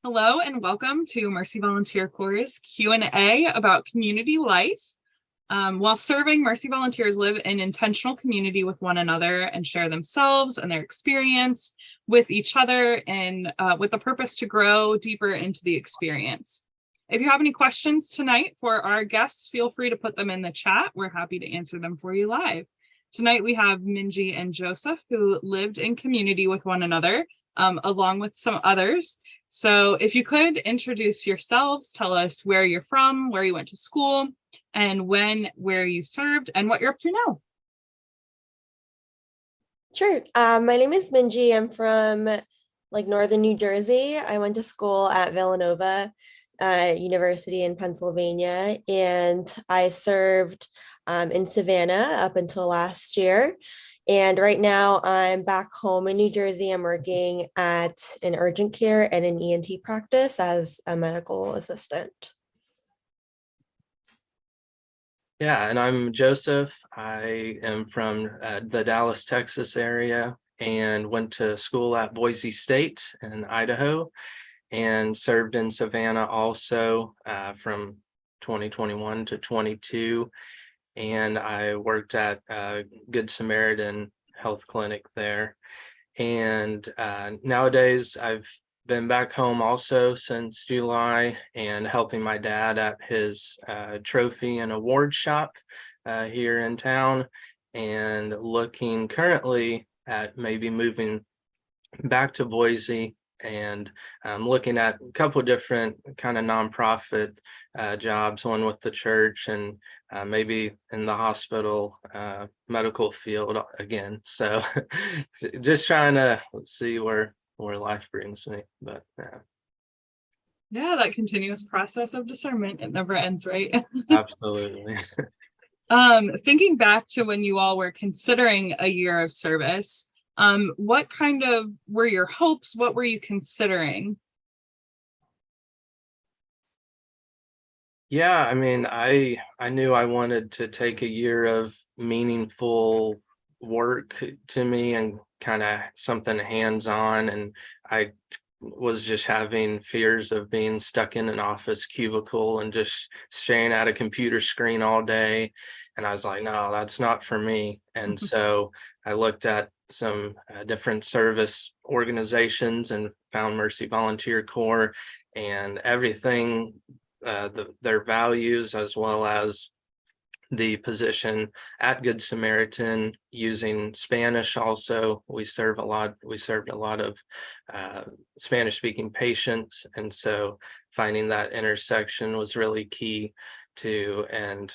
Hello and welcome to Mercy Volunteer Corps' Q&A about community life. While serving, Mercy volunteers live in intentional community with one another and share themselves and their experience with each other and with the purpose to grow deeper into the experience. If you have any questions tonight for our guests, feel free to put them in the chat. We're happy to answer them for you live. Tonight we have Minji and Joseph, who lived in community with one another, along with some others. So if you could introduce yourselves, tell us where you're from, where you went to school, and where you served, and what you're up to now. Sure. My name is Minji. I'm from northern New Jersey. I went to school at Villanova University in Pennsylvania, and I served in Savannah up until last year. And right now I'm back home in New Jersey. I'm working at an urgent care and an ENT practice as a medical assistant. Yeah, and I'm Joseph. I am from the Dallas, Texas area and went to school at Boise State in Idaho and served in Savannah also from 2021 to 22. And I worked at Good Samaritan Health Clinic there. And nowadays I've been back home also since July and helping my dad at his trophy and award shop here in town, and looking currently at maybe moving back to Boise and looking at a couple different kind of nonprofit jobs, one with the church and maybe in the hospital medical field again. So just trying to see where life brings me. But yeah, that continuous process of discernment, it never ends, right? Absolutely. Thinking back to when you all were considering a year of service, what kind of were your hopes? What were you considering? Yeah, I mean, I knew I wanted to take a year of meaningful work to me and kind of something hands-on, and I was just having fears of being stuck in an office cubicle and just staring at a computer screen all day. And I was like, no, that's not for me. And so I looked at some different service organizations and found Mercy Volunteer Corps, and everything, their values as well as the position at Good Samaritan, using Spanish also. We served a lot of Spanish speaking patients, and so finding that intersection was really key to, and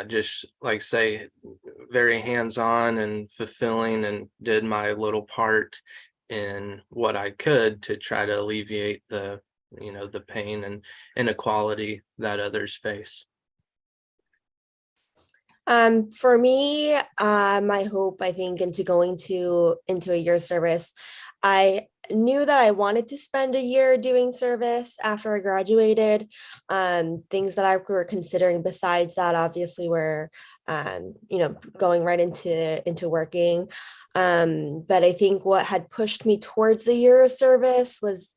just like say very hands-on and fulfilling, and did my little part in what I could to try to alleviate the pain and inequality that others face. For me, my hope, I think, into going into a year service, I knew that I wanted to spend a year doing service after I graduated. Things that I were considering besides that, obviously, were going right into working. But I think what had pushed me towards a year of service was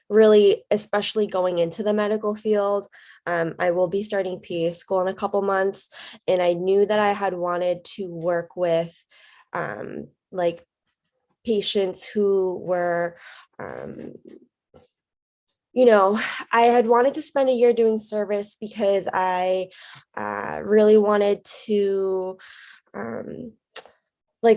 really, especially going into the medical field. I will be starting PA school in a couple months, and I knew that I had wanted to work with patients who were, I had wanted to spend a year doing service because I really wanted to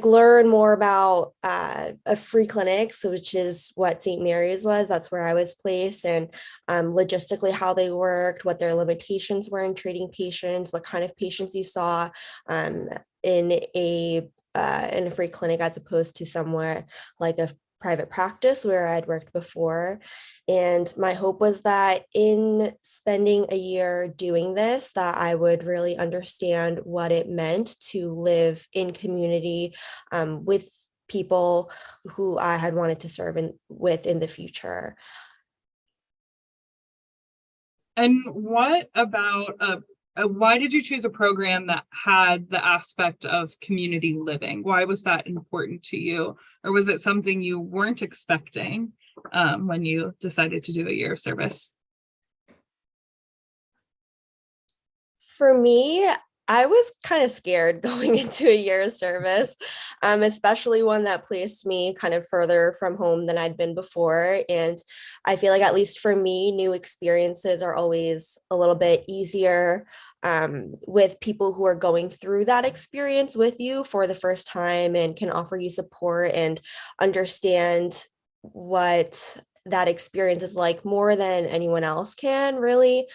learn more about a free clinic, so which is what St. Mary's was. That's where I was placed, and logistically how they worked, what their limitations were in treating patients, what kind of patients you saw in a free clinic as opposed to somewhere like a private practice where I'd worked before. And my hope was that in spending a year doing this, that I would really understand what it meant to live in community with people who I had wanted to serve with in the future. And what about why did you choose a program that had the aspect of community living? Why was that important to you? Or was it something you weren't expecting? when you decided to do a year of service? For me, I was kind of scared going into a year of service, especially one that placed me kind of further from home than I'd been before. And I feel like, at least for me, new experiences are always a little bit easier with people who are going through that experience with you for the first time and can offer you support and understand what that experience is like more than anyone else can, really.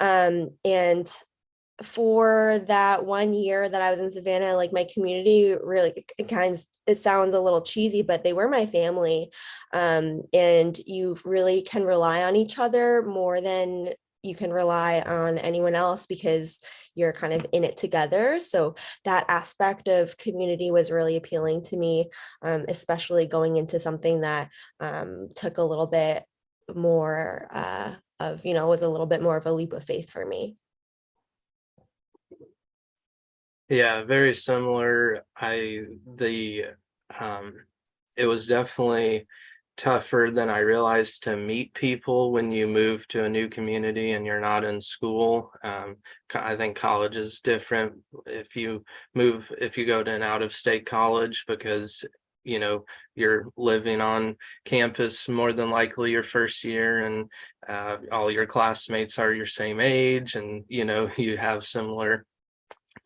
And for that 1 year that I was in Savannah, like, my community really, it sounds a little cheesy, but they were my family. And you really can rely on each other more than you can rely on anyone else, because you're kind of in it together. So that aspect of community was really appealing to me, especially going into something that took a little bit more was a little bit more of a leap of faith for me. Yeah, very similar. Um it was definitely tougher than I realized to meet people when you move to a new community and you're not in school. I think college is different if you go to an out-of-state college, because you're living on campus more than likely your first year, and all your classmates are your same age, and you have similar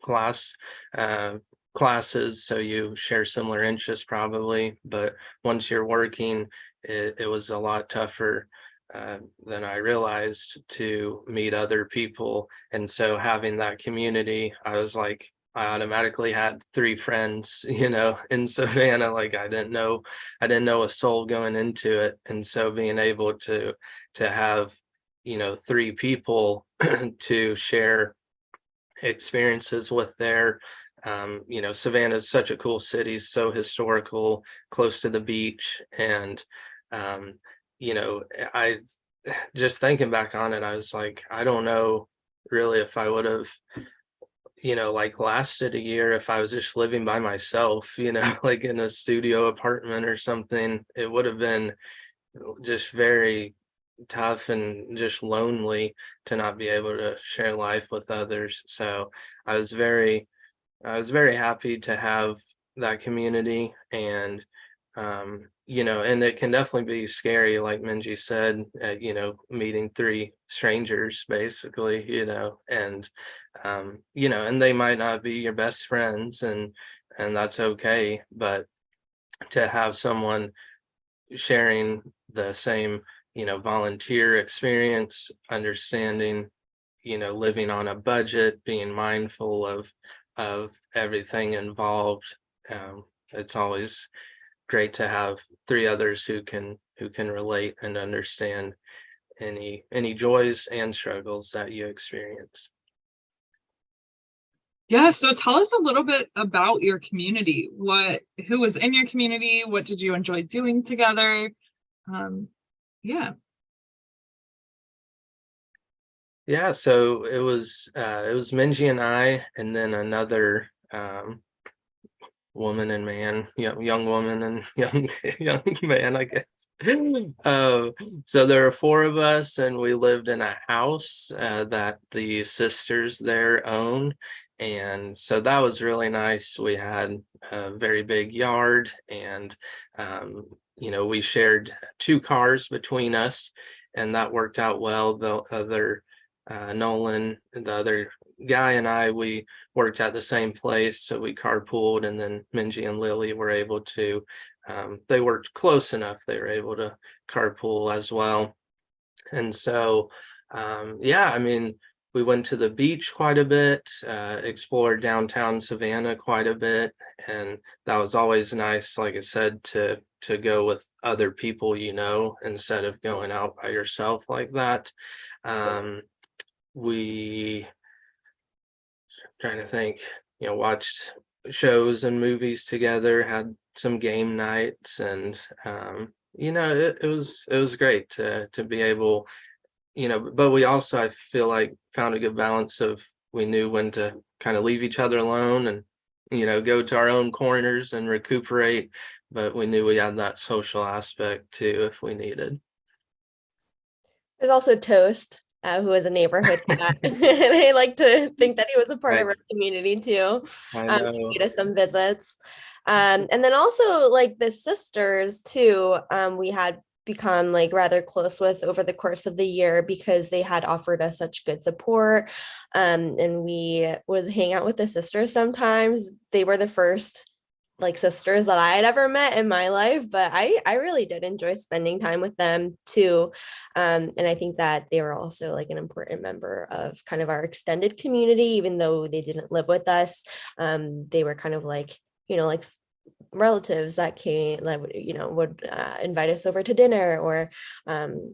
class uh, classes, so you share similar interests probably. But once you're working, it was a lot tougher than I realized to meet other people. And so having that community, I automatically had three friends, in Savannah. Like, I didn't know a soul going into it. And so being able to have, three people to share experiences with there. Savannah is such a cool city, so historical, close to the beach. And um, I just thinking back on it, I was like, I don't know really if I would have, like, lasted a year if I was just living by myself, like in a studio apartment or something. It would have been just very tough and just lonely to not be able to share life with others. So I was very I was very happy to have that community. And and it can definitely be scary, like Minji said, meeting three strangers basically, and they might not be your best friends, and that's okay. But to have someone sharing the same, volunteer experience, understanding, living on a budget, being mindful of everything involved. It's always great to have three others who can relate and understand any joys and struggles that you experience. Yeah, so tell us a little bit about your community. Who was in your community? What did you enjoy doing together? Yeah. Yeah, so it was Minji and I, and then another woman and man, young woman and young man, I guess. So there are four of us, and we lived in a house that the sisters there own. And so that was really nice. We had a very big yard, and we shared two cars between us, and that worked out well. The other Nolan, the other guy, and I, we worked at the same place, so we carpooled. And then Minji and Lily were able to, they worked close enough, they were able to carpool as well. And so, yeah, I mean, we went to the beach quite a bit, explored downtown Savannah quite a bit, and that was always nice, like I said, to go with other people, instead of going out by yourself like that. We trying to think, watched shows and movies together, had some game nights, and it was great to be able, but we also, I feel like, found a good balance of, we knew when to kind of leave each other alone and go to our own corners and recuperate, but we knew we had that social aspect too if we needed. There's also Toast, who was a neighborhood cat. And I like to think that he was a part of Right. our community too. I He know. made us some visits. And then also like the sisters too, we had become like rather close with over the course of the year because they had offered us such good support. And we would hang out with the sisters sometimes. They were the first like sisters that I had ever met in my life, but I really did enjoy spending time with them too. And I think that they were also like an important member of kind of our extended community, even though they didn't live with us. They were kind of like, like relatives that came that would invite us over to dinner, or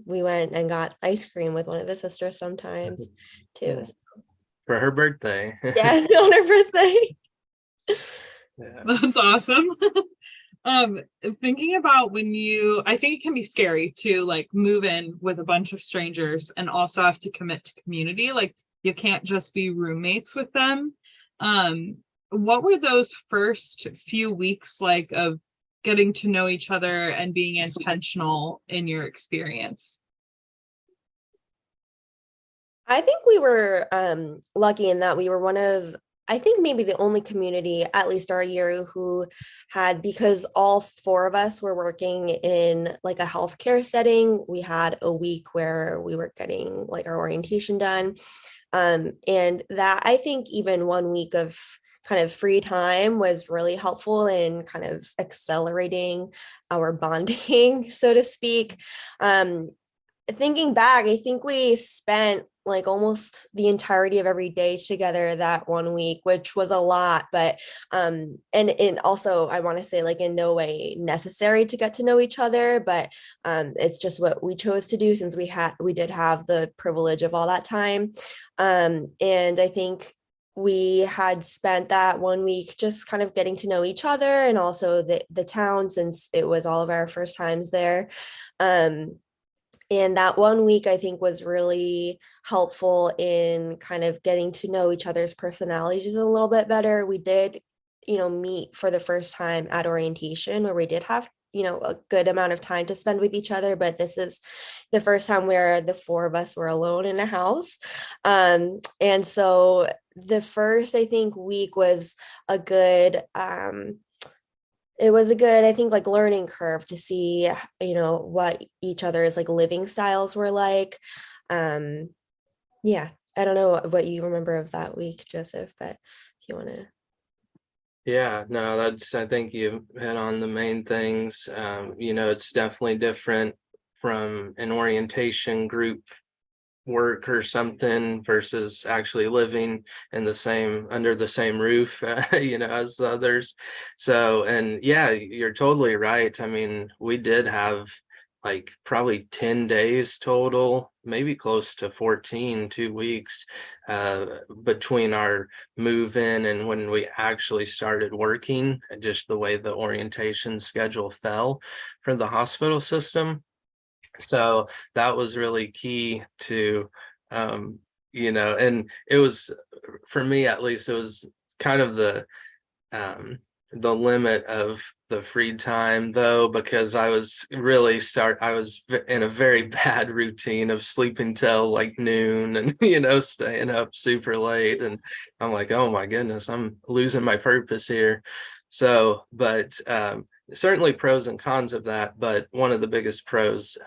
we went and got ice cream with one of the sisters sometimes too. Yeah. For her birthday. Yeah, on her birthday. Yeah. That's awesome. Um, Thinking about I think it can be scary to like move in with a bunch of strangers and also have to commit to community. Like you can't just be roommates with them. What were those first few weeks like of getting to know each other and being intentional in your experience? I think we were lucky in that we were one of, I think maybe the only community, at least our year, who had, because all four of us were working in like a healthcare setting, we had a week where we were getting like our orientation done. And that I think even 1 week of kind of free time was really helpful in kind of accelerating our bonding, so to speak. Thinking back, I think we spent like almost the entirety of every day together that 1 week, which was a lot, but and also I want to say like in no way necessary to get to know each other, but it's just what we chose to do since we did have the privilege of all that time. And I think we had spent that 1 week just kind of getting to know each other and also the town, since it was all of our first times there. And that 1 week, I think, was really helpful in kind of getting to know each other's personalities a little bit better. We did, meet for the first time at orientation, where we did have, a good amount of time to spend with each other. But this is the first time where the four of us were alone in a house. And so the first, I think, week was a good, it was a good, I think, like learning curve to see, what each other's like living styles were like. Um, yeah, I don't know what you remember of that week, Joseph, but if you want to. Yeah, no, I think you hit on the main things. It's definitely different from an orientation group work or something versus actually living in under the same roof, as the others. So, and yeah, you're totally right. I mean, we did have like probably 10 days total, maybe close to 14, 2 weeks, between our move in and when we actually started working, and just the way the orientation schedule fell for the hospital system. So that was really key to, and it was, for me at least, it was kind of the limit of the free time though, because I was in a very bad routine of sleeping till like noon and, staying up super late. And I'm like, oh my goodness, I'm losing my purpose here. So, but certainly pros and cons of that. But one of the biggest pros,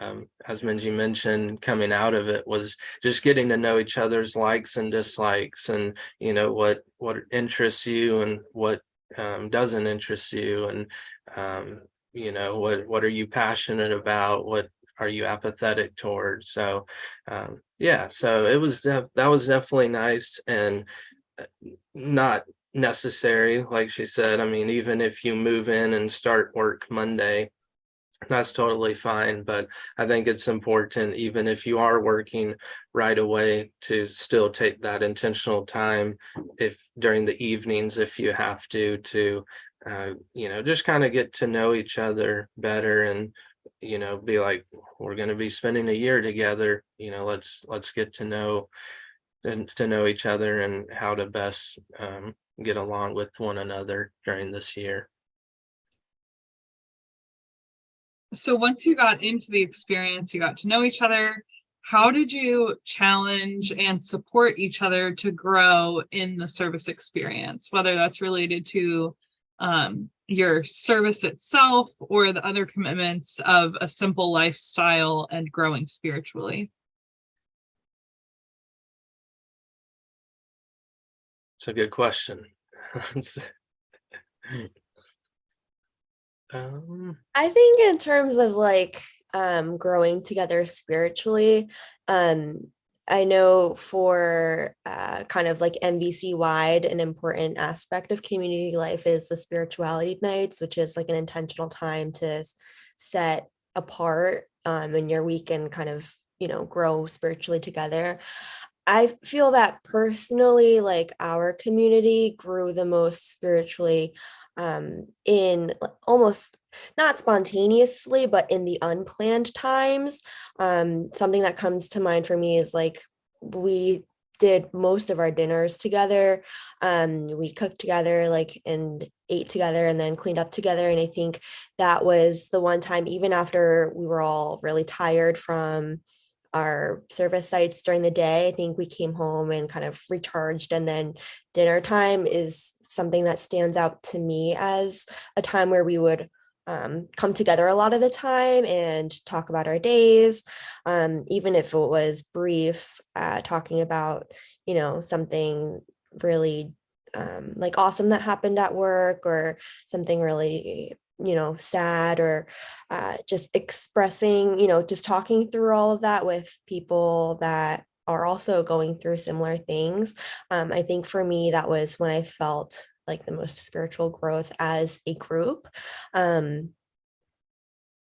as Minji mentioned, coming out of it was just getting to know each other's likes and dislikes, and what interests you and what doesn't interest you, and what are you passionate about, what are you apathetic towards. So yeah, so that was definitely nice, and not necessary, like she said. I mean, even if you move in and start work Monday, that's totally fine. But I think it's important, even if you are working right away, to still take that intentional time, if during the evenings, if you have to just kind of get to know each other better, and be like, we're going to be spending a year together, let's get to know and to know each other and how to best get along with one another during this year. So once you got into the experience, you got to know each other. How did you challenge and support each other to grow in the service experience, whether that's related to your service itself or the other commitments of a simple lifestyle and growing spiritually? It's a good question. I think in terms of like growing together spiritually, um, I know for kind of like MVC wide, an important aspect of community life is the spirituality nights, which is like an intentional time to set apart in your week and kind of, you know, grow spiritually together. I feel that personally, like our community grew the most spiritually in almost not spontaneously, but in the unplanned times. Something that comes to mind for me is like we did most of our dinners together. We cooked together, like, and ate together and then cleaned up together. And I think that was the one time, even after we were all really tired from our service sites during the day, I think we came home and kind of recharged. And then dinner time is something that stands out to me as a time where we would come together a lot of the time and talk about our days, even if it was brief, talking about, you know, something really like awesome that happened at work or something really, you know, sad, or just expressing, you know, just talking through all of that with people that are also going through similar things. I think for me, that was when I felt like the most spiritual growth as a group. Um,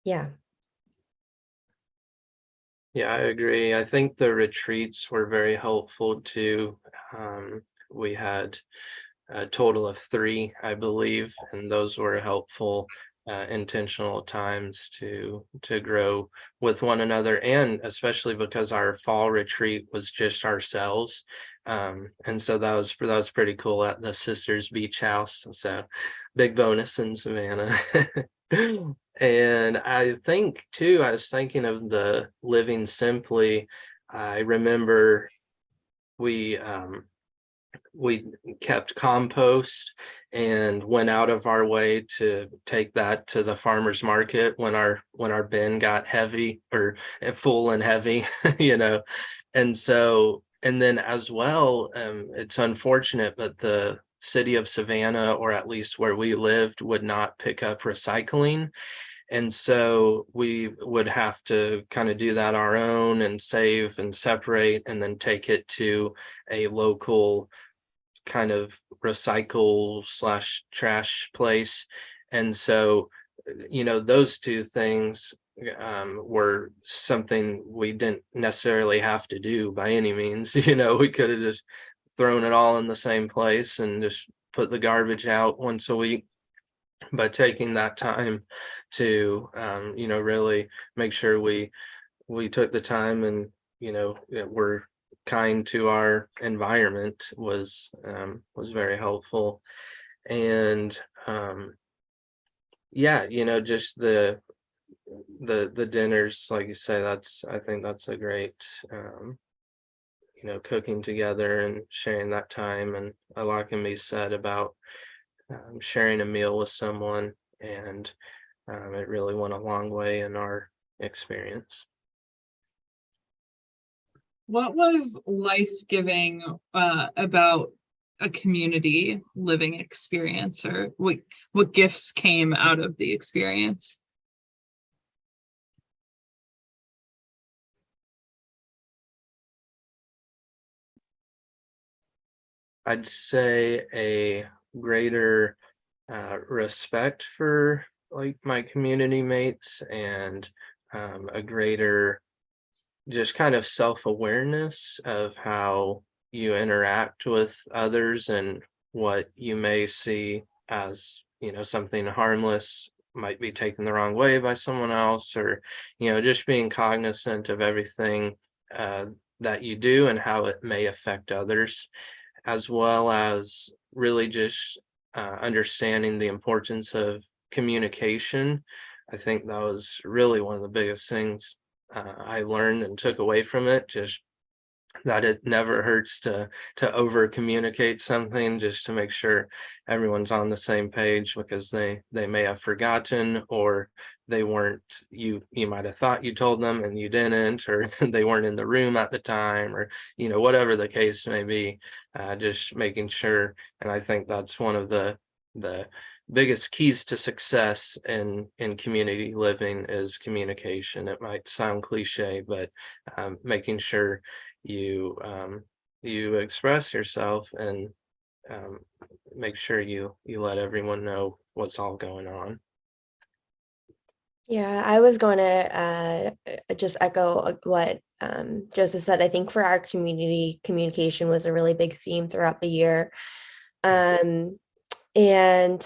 yeah. Yeah, I agree. I think the retreats were very helpful too. We had a total of 3, I believe, and those were helpful, intentional times to grow with one another, and especially because our fall retreat was just ourselves, and so that was pretty cool at the Sisters Beach House. So, big bonus in Savannah. And I think too, I was thinking of the living simply. I remember we we kept compost and went out of our way to take that to the farmers market when our bin got heavy or full and heavy, you know. And so, and then as well, it's unfortunate, but the city of Savannah, or at least where we lived, would not pick up recycling. And so we would have to kind of do that our own and save and separate and then take it to a local kind of recycle slash trash place. And so, you know, those two things were something we didn't necessarily have to do by any means. You know, we could have just thrown it all in the same place and just put the garbage out once a week. But taking that time to, you know, really make sure we took the time and, you know, we're kind to our environment was very helpful. And yeah, you know, just the dinners, like you say, I think that's a great, you know, cooking together and sharing that time. And a lot can be said about sharing a meal with someone, and it really went a long way in our experience. What was life-giving about a community living experience, or what gifts came out of the experience? I'd say a greater respect for like my community mates, and a greater just kind of self-awareness of how you interact with others, and what you may see as, you know, something harmless might be taken the wrong way by someone else, or, you know, just being cognizant of everything uh, that you do and how it may affect others, as well as really just understanding the importance of communication, I think that was really one of the biggest things I learned and took away from it. Just that it never hurts to over communicate something, just to make sure everyone's on the same page, because they may have forgotten, or they weren't, you might have thought you told them and you didn't, or they weren't in the room at the time, or whatever the case may be. Just making sure. And I think that's one of the biggest keys to success in community living is communication. It might sound cliche, but making sure you express yourself, and um, make sure you let everyone know what's all going on. Yeah, I was going to just echo what Joseph said. I think for our community, communication was a really big theme throughout the year. Um, and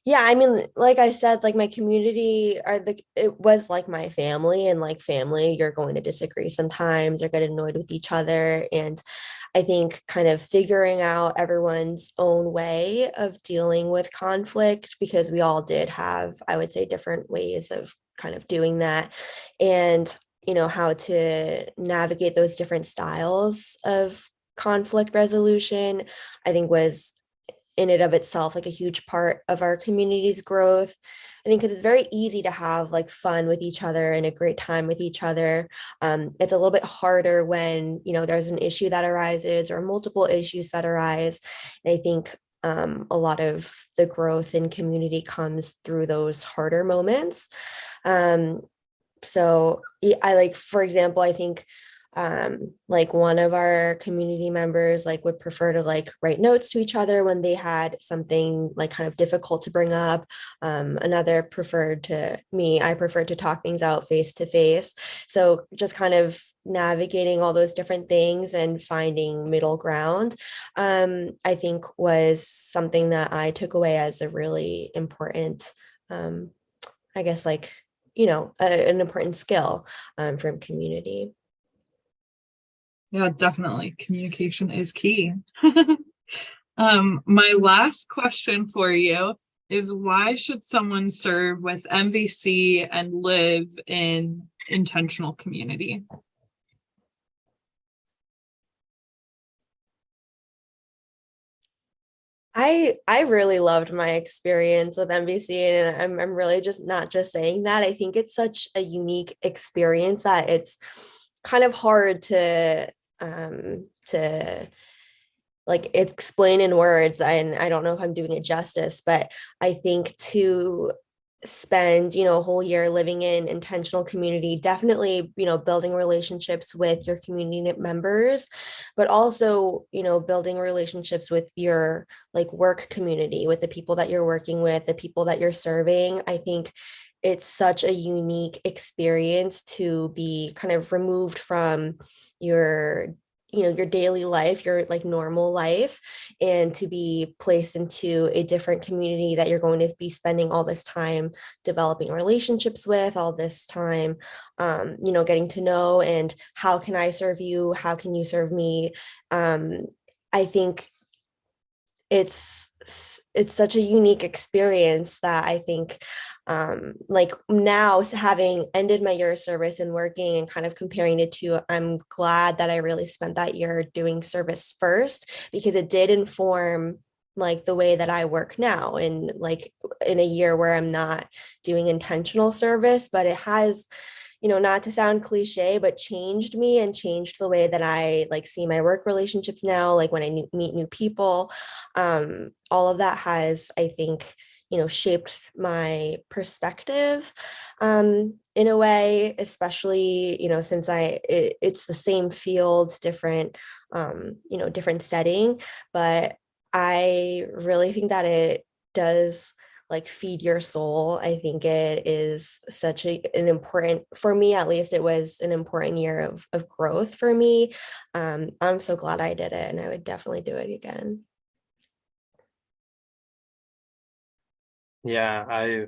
yeah, I mean, like I said, like my community it was like my family, and like family, you're going to disagree sometimes or get annoyed with each other. And I think kind of figuring out everyone's own way of dealing with conflict, because we all did have, I would say, different ways of kind of doing that. And, how to navigate those different styles of conflict resolution, I think was in and of itself like a huge part of our community's growth. I think because it's very easy to have like fun with each other and a great time with each other. It's a little bit harder when there's an issue that arises or multiple issues that arise. And I think a lot of the growth in community comes through those harder moments. Um, so I like, for example, I think like one of our community members like would prefer to like write notes to each other when they had something like kind of difficult to bring up. Another I preferred to talk things out face to face. So just kind of navigating all those different things and finding middle ground, I think was something that I took away as a really important, I guess, like, an important skill from community. Yeah, definitely. Communication is key. My last question for you is, why should someone serve with MVC and live in intentional community? I really loved my experience with MVC, and I'm really just not just saying that. I think it's such a unique experience that it's kind of hard to like explain in words, and I don't know if I'm doing it justice, but I think to spend a whole year living in intentional community, definitely building relationships with your community members, but also building relationships with your like work community, with the people that you're working with, the people that you're serving. I think it's such a unique experience to be kind of removed from your your daily life, your like normal life, and to be placed into a different community that you're going to be spending all this time developing relationships with, all this time getting to know, and how can I serve you, how can you serve me. I think it's such a unique experience that I think like now, having ended my year of service and working and kind of comparing the two, I'm glad that I really spent that year doing service first, because it did inform like the way that I work now, and like in a year where I'm not doing intentional service, but it has, not to sound cliche, but changed me and changed the way that I like see my work relationships now. Like when I meet new people, all of that has, I think, shaped my perspective in a way, especially, since it's the same field, different, different setting, but I really think that it does like feed your soul. I think it is such an important, for me at least, it was an important year of growth for me. I'm so glad I did it, and I would definitely do it again. Yeah, I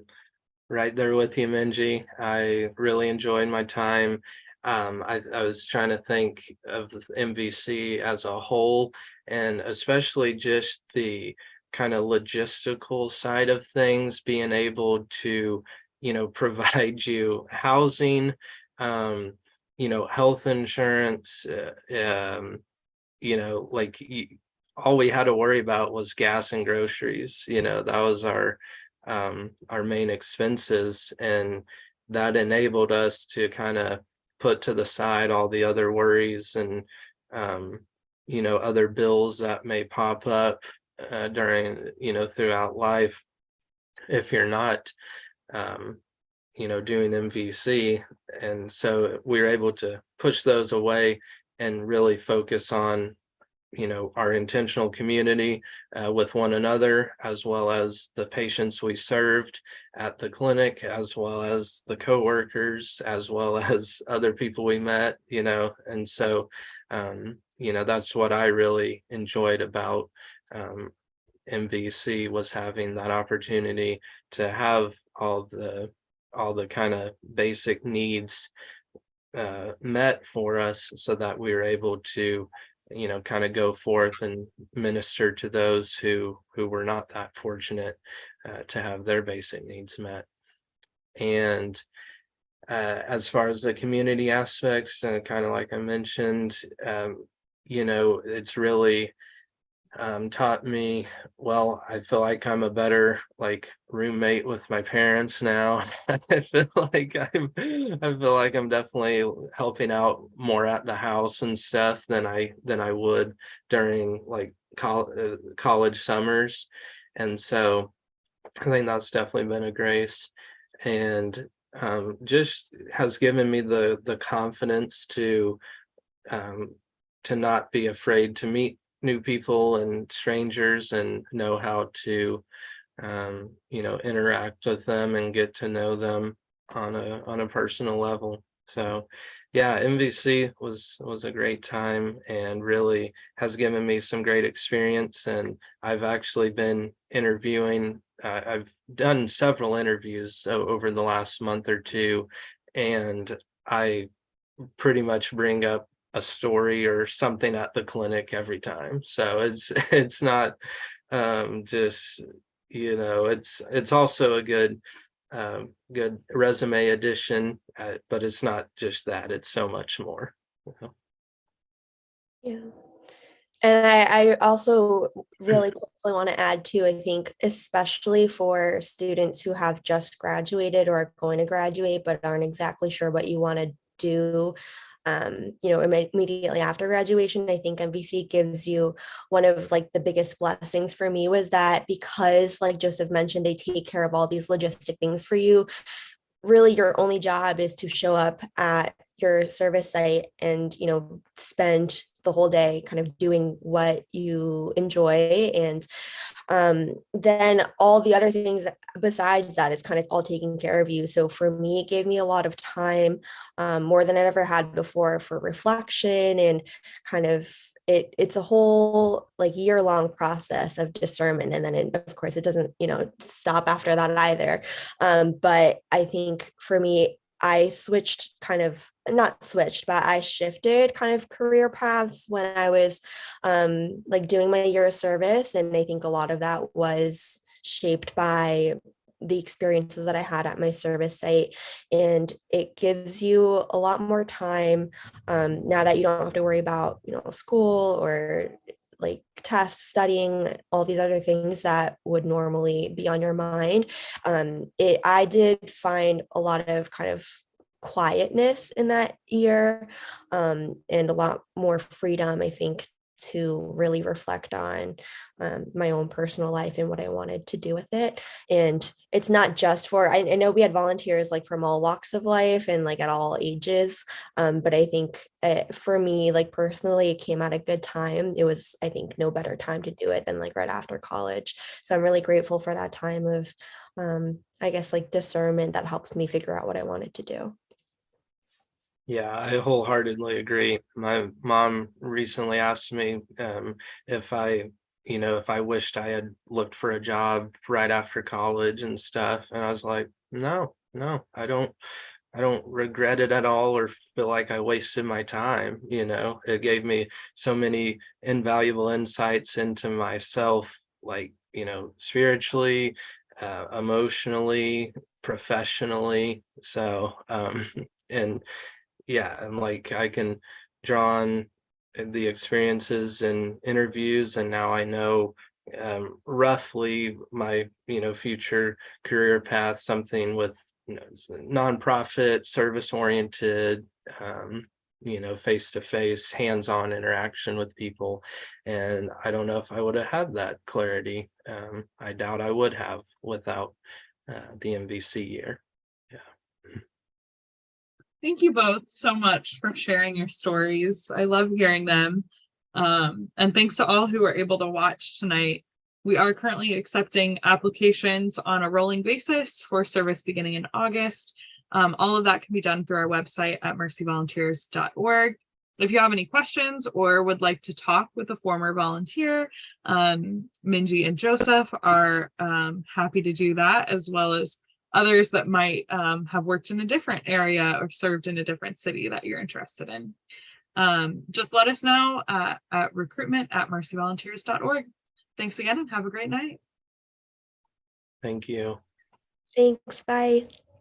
right there with you, Minji. I really enjoyed my time. I was trying to think of the MVC as a whole, and especially just the kind of logistical side of things, being able to, provide you housing, health insurance, like all we had to worry about was gas and groceries. That was our main expenses, and that enabled us to kind of put to the side all the other worries and other bills that may pop up during throughout life if you're not um, doing MVC. And so we were able to push those away and really focus on our intentional community with one another, as well as the patients we served at the clinic, as well as the coworkers, as well as other people we met, and so that's what I really enjoyed about MVC, was having that opportunity to have all the kind of basic needs met for us, so that we were able to kind of go forth and minister to those who were not that fortunate to have their basic needs met. And as far as the community aspects, kind of like I mentioned, it's really taught me, well, I feel like I'm a better like roommate with my parents now. I feel like I'm definitely helping out more at the house and stuff than I would during like college summers. And so I think that's definitely been a grace, and just has given me the confidence um, to not be afraid to meet new people and strangers, and know how to interact with them and get to know them on a personal level. So yeah, MVC was a great time, and really has given me some great experience. And I've actually been interviewing, I've done several interviews over the last month or two, and I pretty much bring up a story or something at the clinic every time. So it's not just it's also a good resume addition, but it's not just that, it's so much more. Yeah. And I also really quickly want to add too, I think, especially for students who have just graduated or are going to graduate, but aren't exactly sure what you want to do, immediately after graduation, I think MVC gives you one of like the biggest blessings for me was that, because like Joseph mentioned, they take care of all these logistic things for you. Really, your only job is to show up at your service site and spend the whole day kind of doing what you enjoy, and then all the other things besides that, it's kind of all taking care of you. So for me, it gave me a lot of time, more than I've ever had before, for reflection, and kind of it's a whole like year-long process of discernment. And then of course it doesn't stop after that either. But I think for me, I switched kind of, not switched, but I shifted kind of career paths when I was like doing my year of service. And I think a lot of that was shaped by the experiences that I had at my service site. And it gives you a lot more time now that you don't have to worry about, school or like tests, studying, all these other things that would normally be on your mind. I did find a lot of kind of quietness in that year, and a lot more freedom, I think, to really reflect on my own personal life and what I wanted to do with it. And it's not just for, I know we had volunteers like from all walks of life and like at all ages. But I think for me, like personally, it came at a good time. It was, I think, no better time to do it than like right after college. So I'm really grateful for that time of, I guess, like discernment that helped me figure out what I wanted to do. Yeah, I wholeheartedly agree. My mom recently asked me if I wished I had looked for a job right after college and stuff. And I was like, no, I don't regret it at all or feel like I wasted my time. It gave me so many invaluable insights into myself, like, spiritually, emotionally, professionally. So, and yeah, and like I can draw on the experiences and interviews, and now I know roughly my future career path, something with nonprofit, service oriented, face-to-face, hands-on interaction with people. And I don't know if I would have had that clarity. I doubt I would have without the MVC year. Yeah. Thank you both so much for sharing your stories. I love hearing them. And thanks to all who were able to watch tonight. We are currently accepting applications on a rolling basis for service beginning in August. All of that can be done through our website at mercyvolunteers.org. If you have any questions or would like to talk with a former volunteer, Minji and Joseph are happy to do that, as well as others that might have worked in a different area or served in a different city that you're interested in. Just let us know at recruitment@mercyvolunteers.org. Thanks again and have a great night. Thank you. Thanks. Bye.